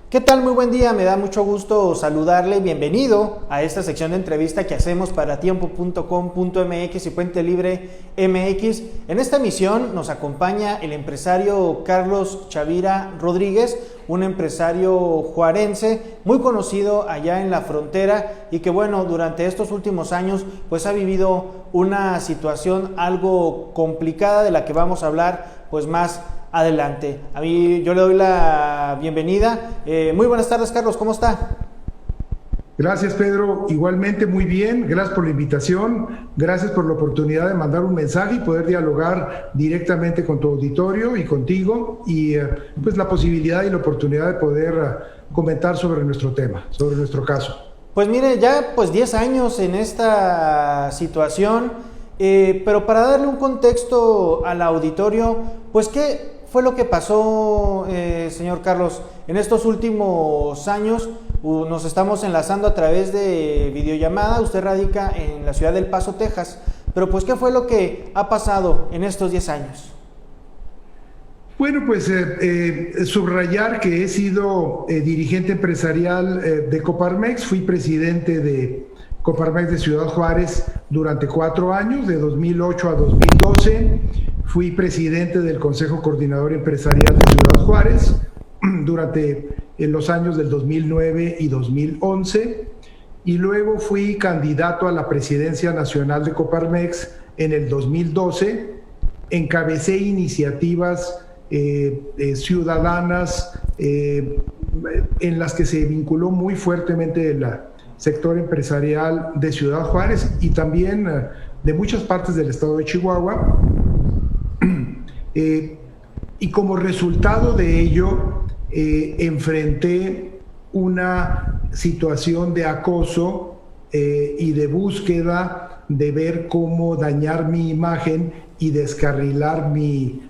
¿Qué tal? Muy buen día, me da mucho gusto saludarle. Bienvenido a esta sección de entrevista que hacemos para tiempo.com.mx y Puente Libre MX. En esta emisión nos acompaña el empresario Carlos Chavira Rodríguez, un empresario juarense muy conocido allá en la frontera y que durante estos últimos años pues ha vivido una situación algo complicada de la que vamos a hablar pues más adelante. A mí yo le doy la bienvenida. Muy buenas tardes, Carlos, ¿cómo está? Gracias, Pedro. Igualmente, muy bien. Gracias por la invitación. Gracias por la oportunidad de mandar un mensaje y poder dialogar directamente con tu auditorio y contigo y pues la posibilidad y la oportunidad de poder comentar sobre nuestro tema, sobre nuestro caso. Pues mire, ya 10 años en esta situación, pero para darle un contexto al auditorio, pues ¿qué fue lo que pasó, señor Carlos? En estos últimos años nos estamos enlazando a través de videollamada. Usted radica en la ciudad del Paso, Texas, pero pues ¿qué fue lo que ha pasado en estos 10 años? Bueno, pues subrayar que he sido dirigente empresarial de Coparmex. Fui presidente de Coparmex de Ciudad Juárez durante 4 años, de 2008 a 2012. Fui presidente del Consejo Coordinador Empresarial de Ciudad Juárez durante los años del 2009 y 2011. Y luego fui candidato a la presidencia nacional de Coparmex en el 2012. Encabecé iniciativas ciudadanas en las que se vinculó muy fuertemente el sector empresarial de Ciudad Juárez y también de muchas partes del estado de Chihuahua. Y como resultado de ello, enfrenté una situación de acoso y de búsqueda de ver cómo dañar mi imagen y descarrilar mi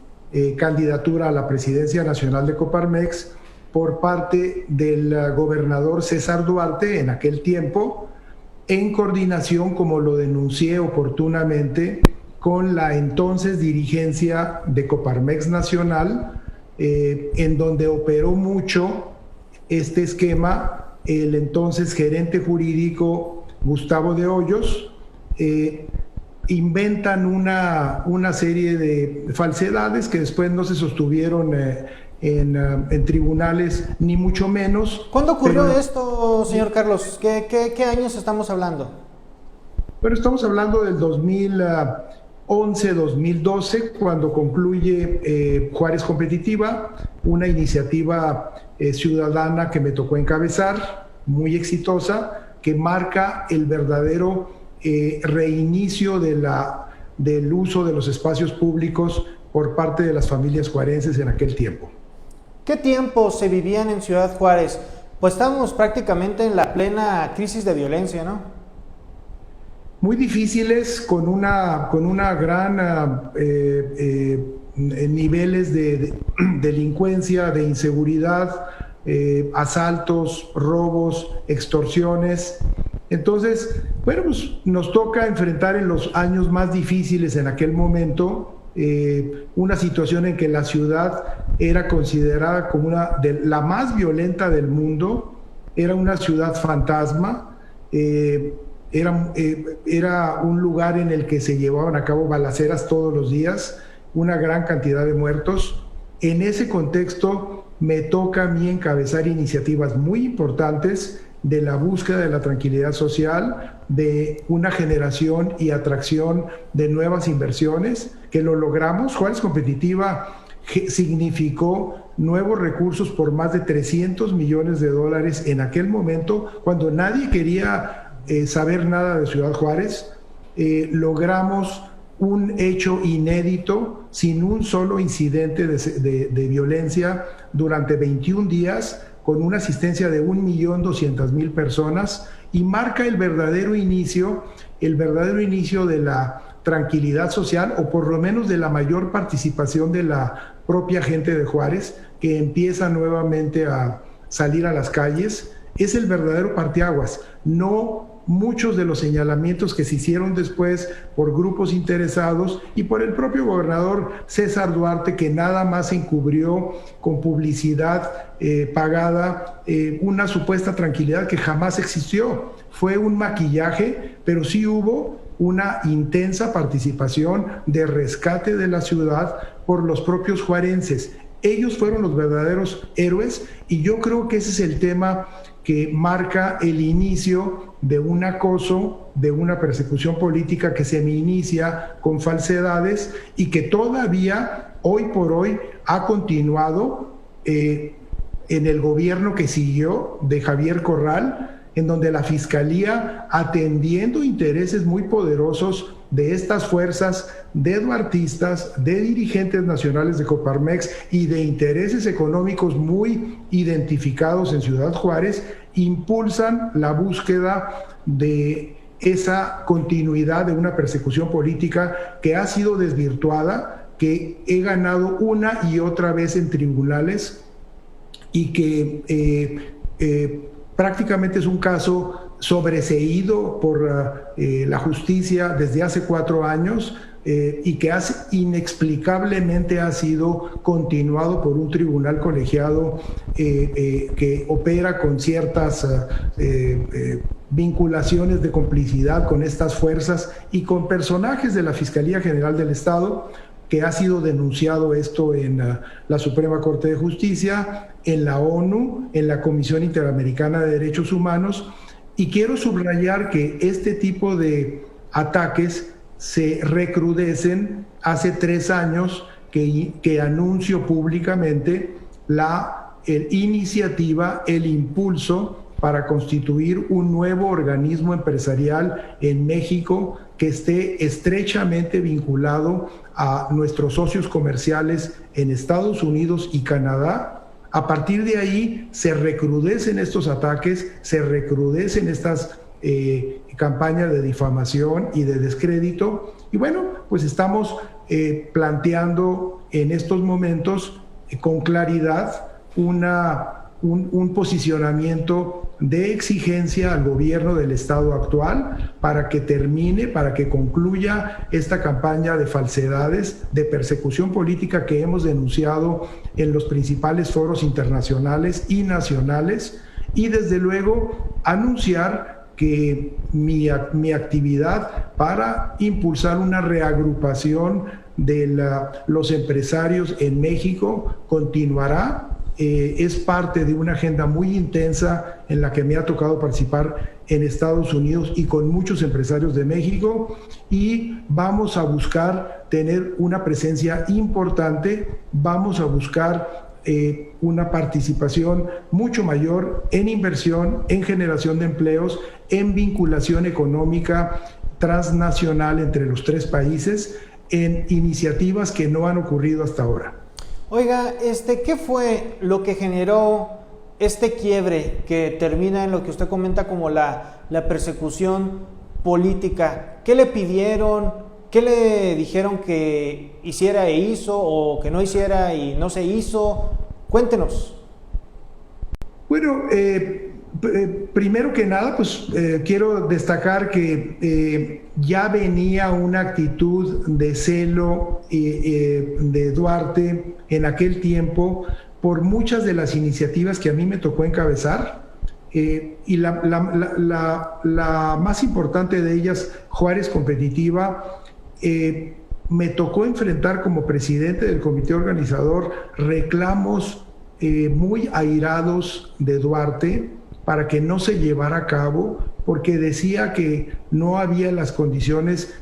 candidatura a la presidencia nacional de Coparmex por parte del gobernador César Duarte en aquel tiempo, en coordinación, como lo denuncié oportunamente, con la entonces dirigencia de Coparmex Nacional, en donde operó mucho este esquema el entonces gerente jurídico Gustavo de Hoyos. Inventan una serie de falsedades que después no se sostuvieron en tribunales, ni mucho menos. ¿Cuándo ocurrió esto, señor Carlos? ¿Qué años estamos hablando? Bueno, estamos hablando del 2011-2012, cuando concluye Juárez Competitiva, una iniciativa ciudadana que me tocó encabezar, muy exitosa, que marca el verdadero reinicio del uso de los espacios públicos por parte de las familias juarenses en aquel tiempo. ¿Qué tiempos se vivían en Ciudad Juárez? Pues estábamos prácticamente en la plena crisis de violencia, ¿no? Muy difíciles, con una gran niveles de delincuencia, de inseguridad, asaltos, robos, extorsiones. Entonces, pues nos toca enfrentar en los años más difíciles en aquel momento una situación en que la ciudad era considerada como una de la más violenta del mundo. Era una ciudad fantasma. Era un lugar en el que se llevaban a cabo balaceras todos los días, una gran cantidad de muertos. En ese contexto me toca a mí encabezar iniciativas muy importantes de la búsqueda de la tranquilidad social, de una generación y atracción de nuevas inversiones, que lo logramos. Juárez Competitiva significó nuevos recursos por más de $300 millones en aquel momento, cuando nadie quería saber nada de Ciudad Juárez. Logramos un hecho inédito, sin un solo incidente de violencia durante 21 días, con una asistencia de 1.200.000 personas, y marca el verdadero inicio de la tranquilidad social, o por lo menos de la mayor participación de la propia gente de Juárez, que empieza nuevamente a salir a las calles es el verdadero parteaguas, no muchos de los señalamientos que se hicieron después por grupos interesados y por el propio gobernador César Duarte, que nada más encubrió con publicidad pagada una supuesta tranquilidad que jamás existió. Fue un maquillaje, pero sí hubo una intensa participación de rescate de la ciudad por los propios juarenses. Ellos fueron los verdaderos héroes y yo creo que ese es el tema que marca el inicio de un acoso, de una persecución política que se me inicia con falsedades y que todavía hoy por hoy ha continuado en el gobierno que siguió de Javier Corral, en donde la Fiscalía, atendiendo intereses muy poderosos de estas fuerzas, de duartistas, de dirigentes nacionales de Coparmex y de intereses económicos muy identificados en Ciudad Juárez, impulsan la búsqueda de esa continuidad de una persecución política que ha sido desvirtuada, que he ganado una y otra vez en tribunales y que prácticamente es un caso sobreseído por la justicia desde hace 4 años y que inexplicablemente ha sido continuado por un tribunal colegiado que opera con ciertas vinculaciones de complicidad con estas fuerzas y con personajes de la Fiscalía General del Estado, que ha sido denunciado esto en la Suprema Corte de Justicia, en la ONU, en la Comisión Interamericana de Derechos Humanos, y quiero subrayar que este tipo de ataques se recrudecen hace 3 años que anuncio públicamente la iniciativa, el impulso para constituir un nuevo organismo empresarial en México que esté estrechamente vinculado a nuestros socios comerciales en Estados Unidos y Canadá. A partir de ahí se recrudecen estos ataques, se recrudecen estas campañas de difamación y de descrédito. Y bueno, pues estamos planteando en estos momentos con claridad un posicionamiento de exigencia al gobierno del Estado actual para que termine, para que concluya esta campaña de falsedades, de persecución política que hemos denunciado en los principales foros internacionales y nacionales, y desde luego anunciar que mi actividad para impulsar una reagrupación de los empresarios en México continuará. Es parte de una agenda muy intensa en la que me ha tocado participar en Estados Unidos y con muchos empresarios de México, y vamos a buscar tener una presencia importante, vamos a buscar una participación mucho mayor en inversión, en generación de empleos, en vinculación económica transnacional entre los 3 países, en iniciativas que no han ocurrido hasta ahora. Oiga, ¿qué fue lo que generó este quiebre que termina en lo que usted comenta como la persecución política? ¿Qué le pidieron? ¿Qué le dijeron que hiciera e hizo, o que no hiciera y no se hizo? Cuéntenos. Bueno, primero que nada, pues quiero destacar que ya venía una actitud de celo de Duarte en aquel tiempo por muchas de las iniciativas que a mí me tocó encabezar, y la más importante de ellas, Juárez Competitiva, me tocó enfrentar como presidente del comité organizador reclamos muy airados de Duarte para que no se llevara a cabo, porque decía que no había las condiciones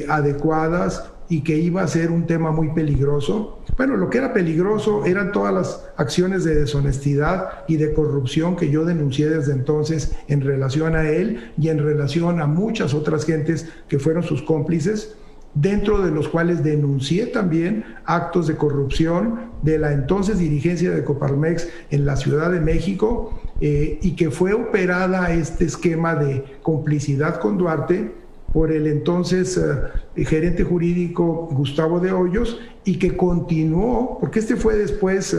adecuadas y que iba a ser un tema muy peligroso. Bueno, lo que era peligroso eran todas las acciones de deshonestidad y de corrupción que yo denuncié desde entonces en relación a él y en relación a muchas otras gentes que fueron sus cómplices, dentro de los cuales denuncié también actos de corrupción de la entonces dirigencia de Coparmex en la Ciudad de México, y que fue operada este esquema de complicidad con Duarte por el entonces gerente jurídico Gustavo de Hoyos, y que continuó, porque este fue después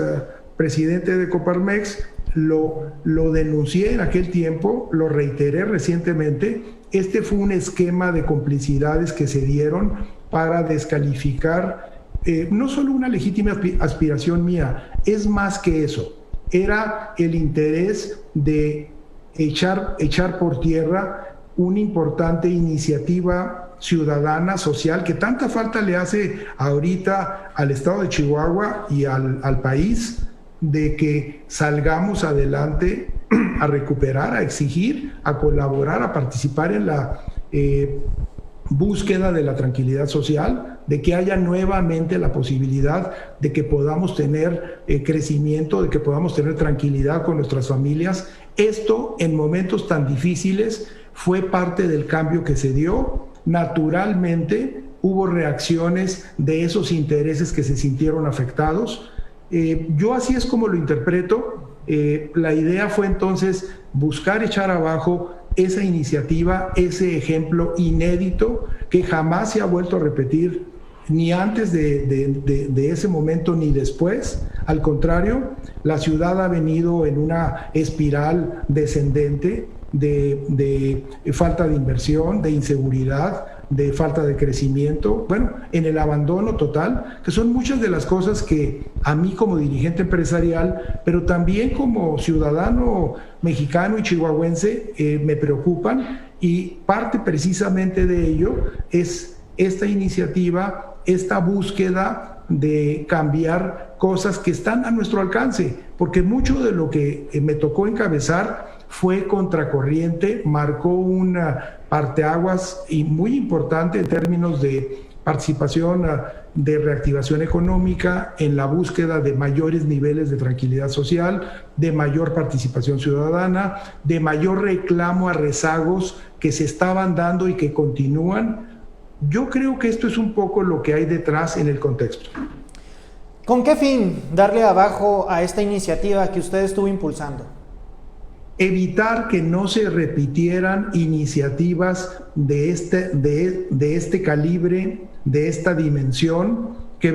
presidente de Coparmex, lo denuncié en aquel tiempo, lo reiteré recientemente. Este fue un esquema de complicidades que se dieron para descalificar no solo una legítima aspiración mía, es más que eso. Era el interés de echar por tierra una importante iniciativa ciudadana, social, que tanta falta le hace ahorita al estado de Chihuahua y al país, de que salgamos adelante a recuperar, a exigir, a colaborar, a participar en la búsqueda de la tranquilidad social, de que haya nuevamente la posibilidad de que podamos tener crecimiento, de que podamos tener tranquilidad con nuestras familias. Esto en momentos tan difíciles fue parte del cambio que se dio. Naturalmente hubo reacciones de esos intereses que se sintieron afectados. Yo así es como lo interpreto. La idea fue entonces buscar echar abajo esa iniciativa, ese ejemplo inédito que jamás se ha vuelto a repetir ni antes de ese momento ni después. Al contrario, la ciudad ha venido en una espiral descendente de falta de inversión, de inseguridad, de falta de crecimiento, bueno, en el abandono total, que son muchas de las cosas que a mí como dirigente empresarial, pero también como ciudadano mexicano y chihuahuense, me preocupan, y parte precisamente de ello es esta iniciativa, esta búsqueda de cambiar cosas que están a nuestro alcance, porque mucho de lo que me tocó encabezar fue contracorriente, marcó una parteaguas y muy importante en términos de participación, de reactivación económica, en la búsqueda de mayores niveles de tranquilidad social, de mayor participación ciudadana, de mayor reclamo a rezagos que se estaban dando y que continúan. Yo creo que esto es un poco lo que hay detrás en el contexto. ¿Con qué fin darle abajo a esta iniciativa que usted estuvo impulsando? Evitar que no se repitieran iniciativas de este calibre, de esta dimensión, que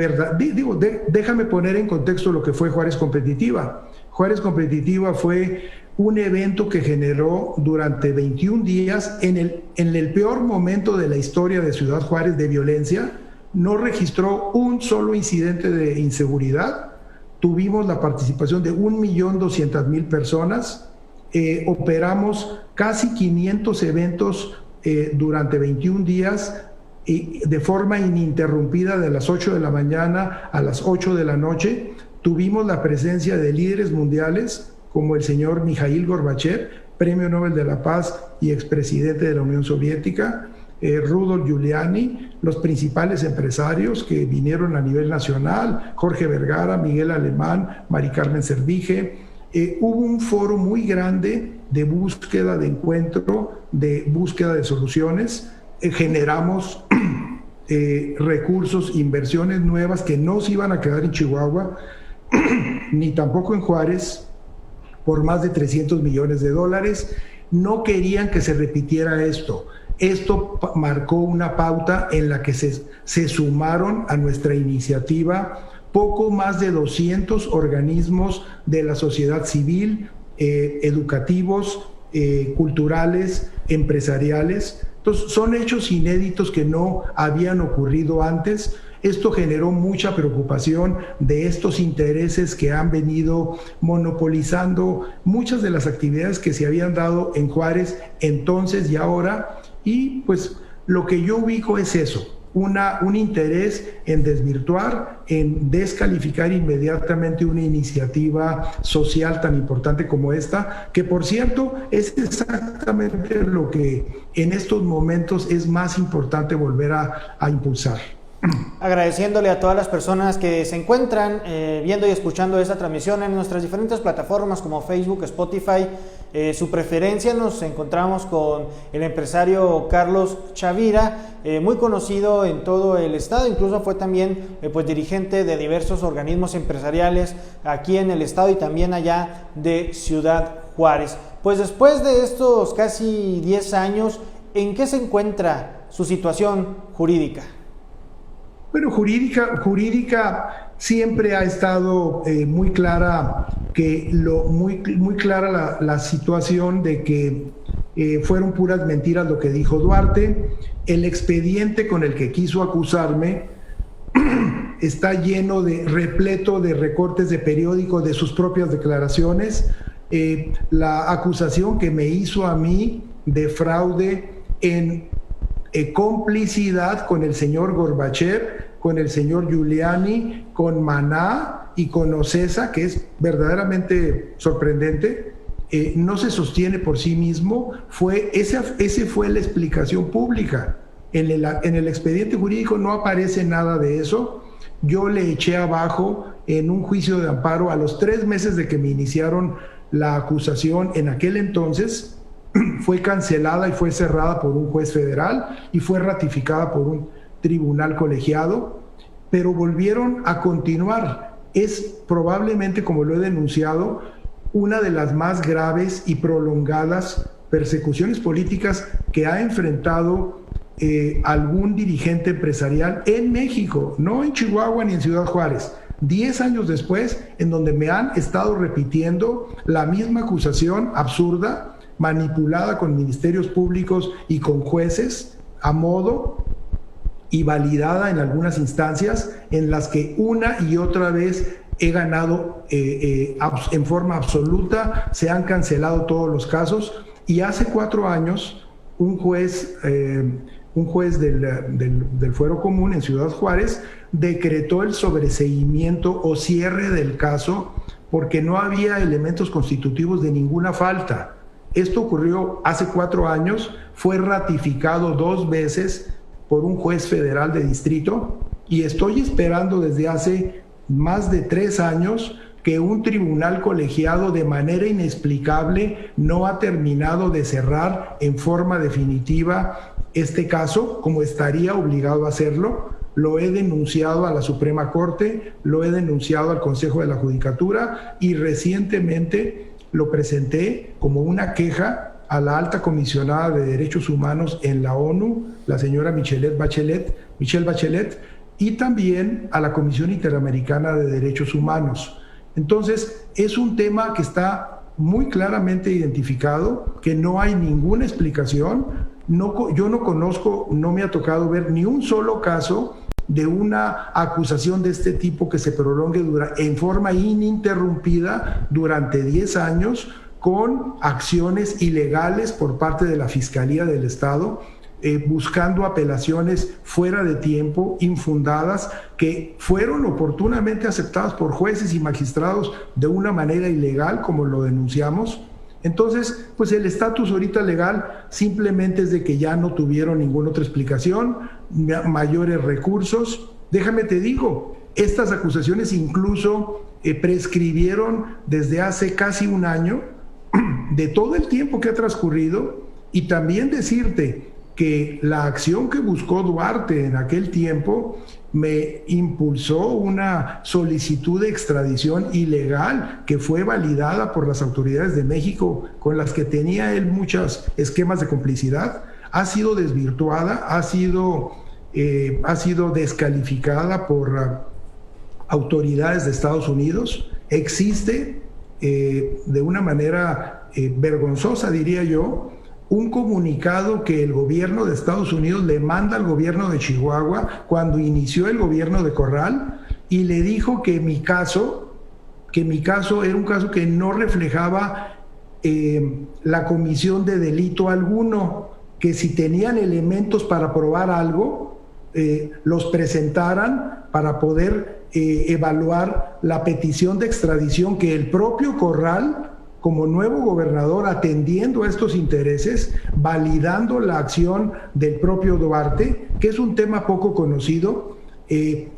déjame poner en contexto lo que fue Juárez Competitiva. Juárez Competitiva fue un evento que generó durante 21 días, en el peor momento de la historia de Ciudad Juárez de violencia, no registró un solo incidente de inseguridad. Tuvimos la participación de 1.200.000 personas. Operamos casi 500 eventos durante 21 días de forma ininterrumpida, de las 8 de la mañana a las 8 de la noche. Tuvimos la presencia de líderes mundiales como el señor Mikhail Gorbachev, Premio Nobel de la Paz y expresidente de la Unión Soviética, Rudolf Giuliani, los principales empresarios que vinieron a nivel nacional, Jorge Vergara, Miguel Alemán, Mari Carmen Servige. Hubo un foro muy grande de búsqueda de encuentro, de búsqueda de soluciones. Generamos recursos, inversiones nuevas que no se iban a quedar en Chihuahua, ni tampoco en Juárez, por más de $300 millones. No querían que se repitiera esto. Esto marcó una pauta en la que se sumaron a nuestra iniciativa poco más de 200 organismos de la sociedad civil, educativos, culturales, empresariales. Entonces, son hechos inéditos que no habían ocurrido antes. Esto generó mucha preocupación de estos intereses que han venido monopolizando muchas de las actividades que se habían dado en Juárez entonces y ahora. Y pues lo que yo ubico es eso. Un interés en desvirtuar, en descalificar inmediatamente una iniciativa social tan importante como esta, que por cierto es exactamente lo que en estos momentos es más importante volver a impulsar. Agradeciéndole a todas las personas que se encuentran viendo y escuchando esta transmisión en nuestras diferentes plataformas como Facebook, Spotify, su preferencia. Nos encontramos con el empresario Carlos Chavira, muy conocido en todo el estado, incluso fue también pues dirigente de diversos organismos empresariales aquí en el estado y también allá de Ciudad Juárez. Pues después de estos casi 10 años, ¿en qué se encuentra su situación jurídica? Bueno, jurídica siempre ha estado muy clara que muy clara la situación de que fueron puras mentiras lo que dijo Duarte. El expediente con el que quiso acusarme está repleto de recortes de periódicos de sus propias declaraciones. La acusación que me hizo a mí de fraude en complicidad con el señor Gorbachev, con el señor Giuliani, con Maná y con Ocesa, que es verdaderamente sorprendente, no se sostiene por sí mismo. Ese fue la explicación pública. En el expediente jurídico no aparece nada de eso. Yo le eché abajo en un juicio de amparo a los 3 meses de que me iniciaron la acusación. En aquel entonces fue cancelada y fue cerrada por un juez federal y fue ratificada por un tribunal colegiado, pero volvieron a continuar. Es probablemente, como lo he denunciado, una de las más graves y prolongadas persecuciones políticas que ha enfrentado algún dirigente empresarial en México, no en Chihuahua ni en Ciudad Juárez. 10 años después, en donde me han estado repitiendo la misma acusación absurda, manipulada con ministerios públicos y con jueces a modo, y validada en algunas instancias en las que una y otra vez he ganado en forma absoluta. Se han cancelado todos los casos, y hace 4 años un juez del Fuero Común en Ciudad Juárez decretó el sobreseimiento o cierre del caso porque no había elementos constitutivos de ninguna falta. Esto ocurrió hace 4 años, fue ratificado 2 veces por un juez federal de distrito, y estoy esperando desde hace más de 3 años que un tribunal colegiado, de manera inexplicable, no ha terminado de cerrar en forma definitiva este caso, como estaría obligado a hacerlo. Lo he denunciado a la Suprema Corte, lo he denunciado al Consejo de la Judicatura, y recientemente lo presenté como una queja a la alta comisionada de Derechos Humanos en la ONU, la señora Michelle Bachelet, y también a la Comisión Interamericana de Derechos Humanos. Entonces, es un tema que está muy claramente identificado, que no hay ninguna explicación. Yo no conozco, no me ha tocado ver ni un solo caso de una acusación de este tipo que se prolongue en forma ininterrumpida durante 10 años, con acciones ilegales por parte de la Fiscalía del Estado, buscando apelaciones fuera de tiempo, infundadas, que fueron oportunamente aceptadas por jueces y magistrados de una manera ilegal, como lo denunciamos. Entonces, pues el estatus ahorita legal simplemente es de que ya no tuvieron ninguna otra explicación, mayores recursos. Déjame te digo, estas acusaciones incluso prescribieron desde hace casi 1 año, de todo el tiempo que ha transcurrido. Y también decirte que la acción que buscó Duarte en aquel tiempo me impulsó una solicitud de extradición ilegal que fue validada por las autoridades de México, con las que tenía él muchos esquemas de complicidad. Ha sido desvirtuada, ha sido descalificada por autoridades de Estados Unidos. Existe de una manera vergonzosa, diría yo, un comunicado que el gobierno de Estados Unidos le manda al gobierno de Chihuahua cuando inició el gobierno de Corral, y le dijo que mi caso era un caso que no reflejaba la comisión de delito alguno, que si tenían elementos para probar algo, los presentaran para poder evaluar la petición de extradición, que el propio Corral, como nuevo gobernador, atendiendo a estos intereses, validando la acción del propio Duarte, que es un tema poco conocido,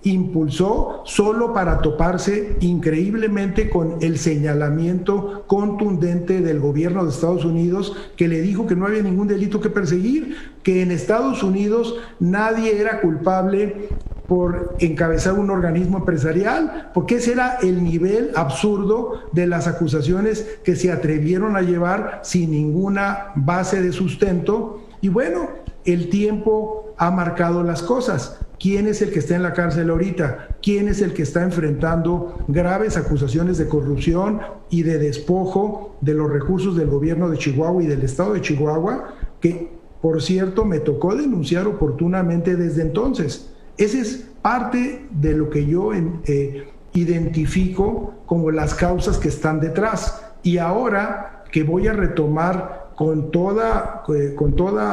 impulsó solo para toparse increíblemente con el señalamiento contundente del gobierno de Estados Unidos, que le dijo que no había ningún delito que perseguir, que en Estados Unidos nadie era culpable por encabezar un organismo empresarial, porque ese era el nivel absurdo de las acusaciones que se atrevieron a llevar sin ninguna base de sustento. Y bueno, el tiempo ha marcado las cosas. ¿Quién es el que está en la cárcel ahorita? ¿Quién es el que está enfrentando graves acusaciones de corrupción y de despojo de los recursos del gobierno de Chihuahua y del estado de Chihuahua? Que, por cierto, me tocó denunciar oportunamente desde entonces. Ese es parte de lo que yo identifico como las causas que están detrás. Y ahora que voy a retomar con toda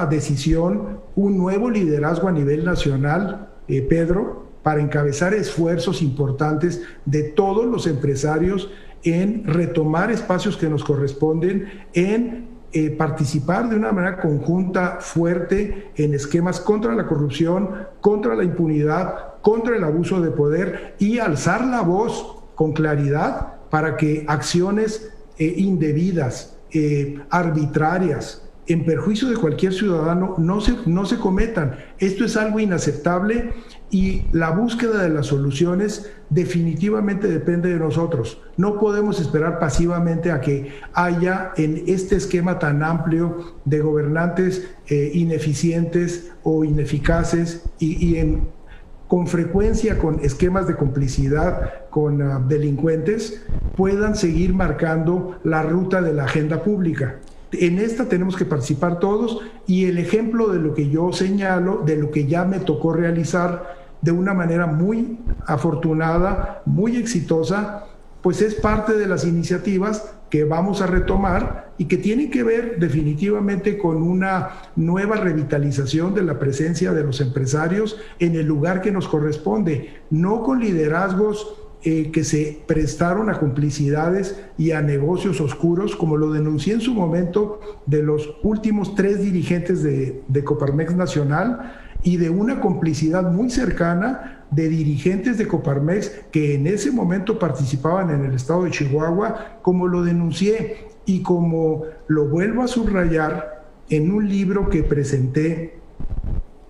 decisión un nuevo liderazgo a nivel nacional, Pedro, para encabezar esfuerzos importantes de todos los empresarios en retomar espacios que nos corresponden, en participar de una manera conjunta, fuerte, en esquemas contra la corrupción, contra la impunidad, contra el abuso de poder y alzar la voz con claridad para que acciones indebidas, arbitrarias, en perjuicio de cualquier ciudadano, no se cometan. Esto es algo inaceptable y la búsqueda de las soluciones definitivamente depende de nosotros. No podemos esperar pasivamente a que haya en este esquema tan amplio de gobernantes ineficientes o ineficaces con frecuencia con esquemas de complicidad con delincuentes, puedan seguir marcando la ruta de la agenda pública. En esta tenemos que participar todos y el ejemplo de lo que yo señalo, de lo que ya me tocó realizar de una manera muy afortunada, muy exitosa, pues es parte de las iniciativas que vamos a retomar y que tienen que ver definitivamente con una nueva revitalización de la presencia de los empresarios en el lugar que nos corresponde, no con liderazgos que se prestaron a complicidades y a negocios oscuros, como lo denuncié en su momento de los últimos 3 dirigentes de Coparmex Nacional y de una complicidad muy cercana de dirigentes de Coparmex que en ese momento participaban en el estado de Chihuahua, como lo denuncié y como lo vuelvo a subrayar en un libro que presenté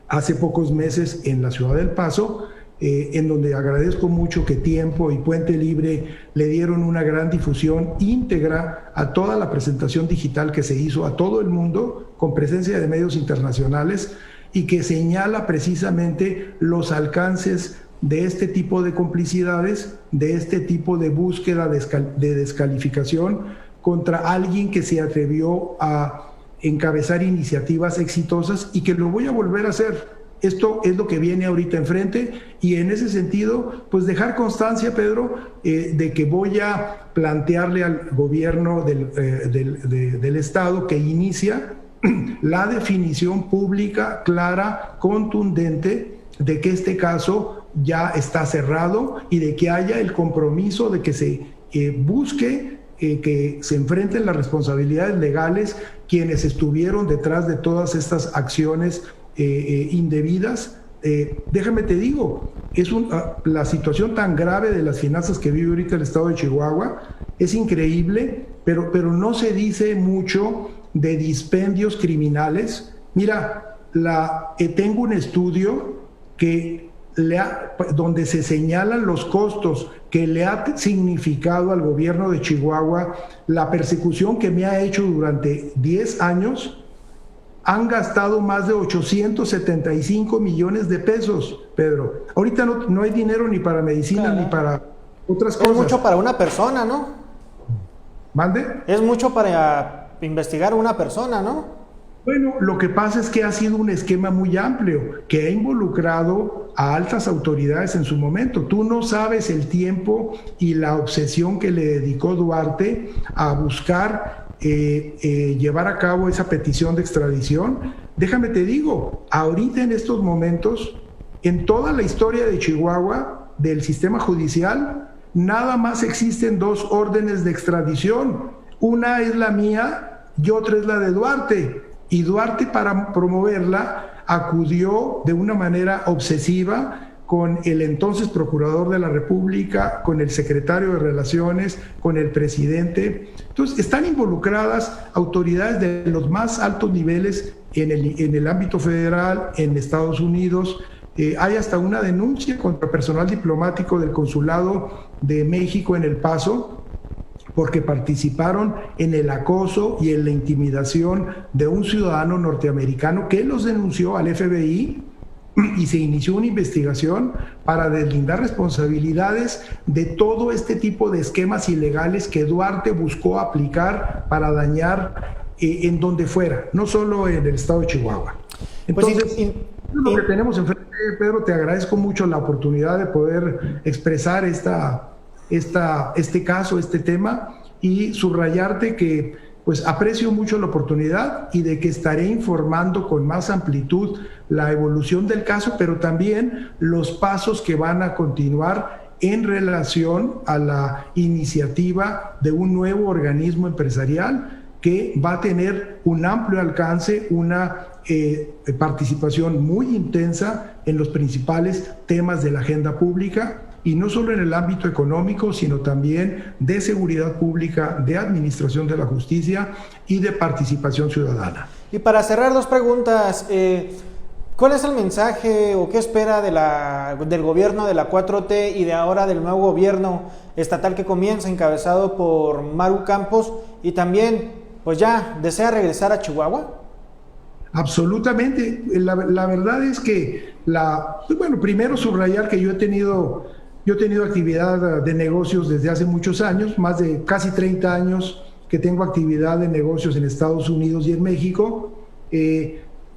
hace pocos meses en la ciudad del Paso, en donde agradezco mucho que Tiempo y Puente Libre le dieron una gran difusión íntegra a toda la presentación digital que se hizo a todo el mundo, con presencia de medios internacionales, y que señala precisamente los alcances de este tipo de complicidades, de este tipo de búsqueda de descalificación contra alguien que se atrevió a encabezar iniciativas exitosas y que lo voy a volver a hacer. Esto es lo que viene ahorita enfrente y en ese sentido, pues dejar constancia, Pedro, de que voy a plantearle al gobierno del Estado que inicia la definición pública, clara, contundente de que este caso ya está cerrado y de que haya el compromiso de que se busque que se enfrenten las responsabilidades legales quienes estuvieron detrás de todas estas acciones indebidas. Déjame te digo, la situación tan grave de las finanzas que vive ahorita el estado de Chihuahua es increíble, pero no se dice mucho de dispendios criminales. Mira, tengo un estudio donde se señalan los costos que le ha significado al gobierno de Chihuahua la persecución que me ha hecho durante 10 años. Han gastado más de 875 millones de pesos, Pedro. Ahorita no hay dinero ni para medicina ni para otras cosas. Es mucho para una persona, ¿no? ¿Mande? Es mucho para investigar a una persona, ¿no? Bueno, lo que pasa es que ha sido un esquema muy amplio que ha involucrado a altas autoridades en su momento. Tú no sabes el tiempo y la obsesión que le dedicó Duarte a buscar llevar a cabo esa petición de extradición. Déjame te digo, ahorita en estos momentos, en toda la historia de Chihuahua, del sistema judicial, nada más existen 2 órdenes de extradición. Una es la mía y otra es la de Duarte. Y Duarte, para promoverla, acudió de una manera obsesiva con el entonces Procurador de la República, con el Secretario de Relaciones, con el Presidente. Entonces, están involucradas autoridades de los más altos niveles en el ámbito federal, en Estados Unidos. Hay hasta una denuncia contra personal diplomático del Consulado de México en El Paso, porque participaron en el acoso y en la intimidación de un ciudadano norteamericano que los denunció al FBI y se inició una investigación para deslindar responsabilidades de todo este tipo de esquemas ilegales que Duarte buscó aplicar para dañar en donde fuera, no solo en el estado de Chihuahua. Entonces, lo que tenemos enfrente, Pedro, te agradezco mucho la oportunidad de poder expresar este caso, este tema, y subrayarte que pues aprecio mucho la oportunidad y de que estaré informando con más amplitud la evolución del caso, pero también los pasos que van a continuar en relación a la iniciativa de un nuevo organismo empresarial que va a tener un amplio alcance, una participación muy intensa en los principales temas de la agenda pública, y no solo en el ámbito económico, sino también de seguridad pública, de administración de la justicia y de participación ciudadana. Y para cerrar, dos preguntas. ¿Cuál es el mensaje o qué espera del gobierno de la 4T y de ahora del nuevo gobierno estatal que comienza, encabezado por Maru Campos? Y también, pues ya, ¿desea regresar a Chihuahua? Absolutamente. La verdad es que, bueno, primero subrayar que yo he tenido actividad de negocios desde hace muchos años, más de casi 30 años que tengo actividad de negocios en Estados Unidos y en México.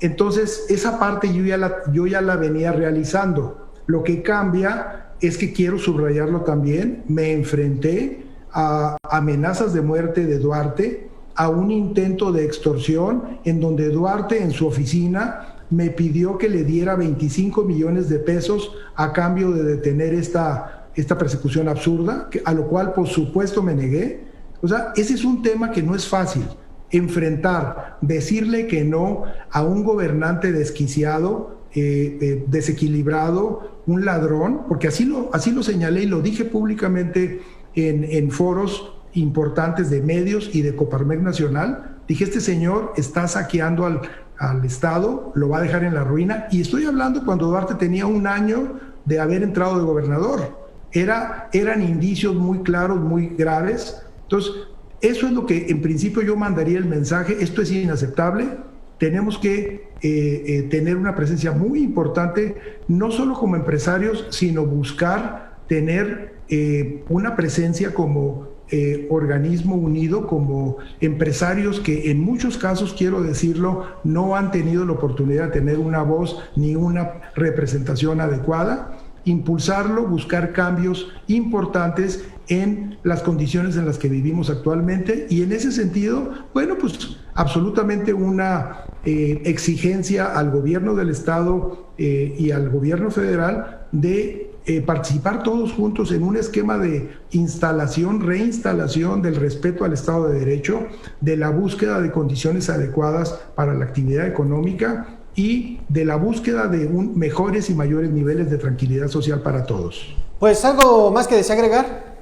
Entonces, esa parte yo ya la venía realizando. Lo que cambia es que quiero subrayarlo también. Me enfrenté a amenazas de muerte de Duarte, a un intento de extorsión en donde Duarte en su oficina me pidió que le diera 25 millones de pesos a cambio de detener esta persecución absurda, a lo cual por supuesto me negué. O sea, ese es un tema que no es fácil enfrentar, decirle que no a un gobernante desquiciado, desequilibrado, un ladrón, porque así lo señalé y lo dije públicamente en foros importantes de medios y de Coparmex Nacional. Dije, este señor está saqueando al Estado, lo va a dejar en la ruina. Y estoy hablando cuando Duarte tenía 1 año de haber entrado de gobernador. Eran indicios muy claros, muy graves. Entonces, eso es lo que en principio yo mandaría el mensaje. Esto es inaceptable. Tenemos que tener una presencia muy importante, no solo como empresarios, sino buscar tener una presencia como organismo unido, como empresarios que en muchos casos, quiero decirlo, no han tenido la oportunidad de tener una voz ni una representación adecuada. Impulsarlo, buscar cambios importantes en las condiciones en las que vivimos actualmente, y en ese sentido, bueno, pues absolutamente una exigencia al gobierno del Estado y al gobierno federal de participar todos juntos en un esquema de instalación, reinstalación del respeto al Estado de Derecho, de la búsqueda de condiciones adecuadas para la actividad económica y de la búsqueda de mejores y mayores niveles de tranquilidad social para todos. Pues, ¿algo más que desea agregar?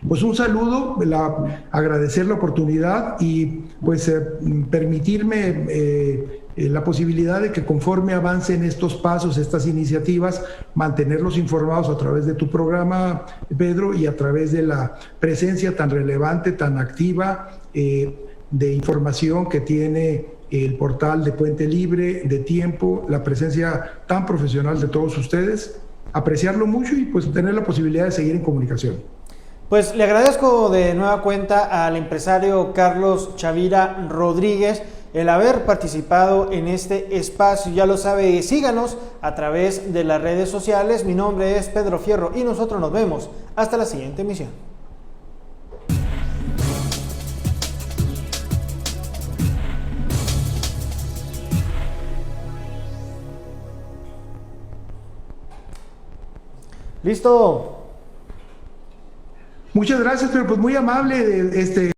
Pues un saludo, agradecer la oportunidad y pues permitirme la posibilidad de que conforme avancen estos pasos, estas iniciativas, mantenerlos informados a través de tu programa, Pedro, y a través de la presencia tan relevante, tan activa de información que tiene el portal de Puente Libre, de Tiempo, la presencia tan profesional de todos ustedes. Apreciarlo mucho y pues tener la posibilidad de seguir en comunicación. Pues le agradezco de nueva cuenta al empresario Carlos Chavira Rodríguez el haber participado en este espacio. Ya lo sabe, síganos a través de las redes sociales. Mi nombre es Pedro Fierro y nosotros nos vemos hasta la siguiente emisión. Listo. Muchas gracias, pero pues muy amable.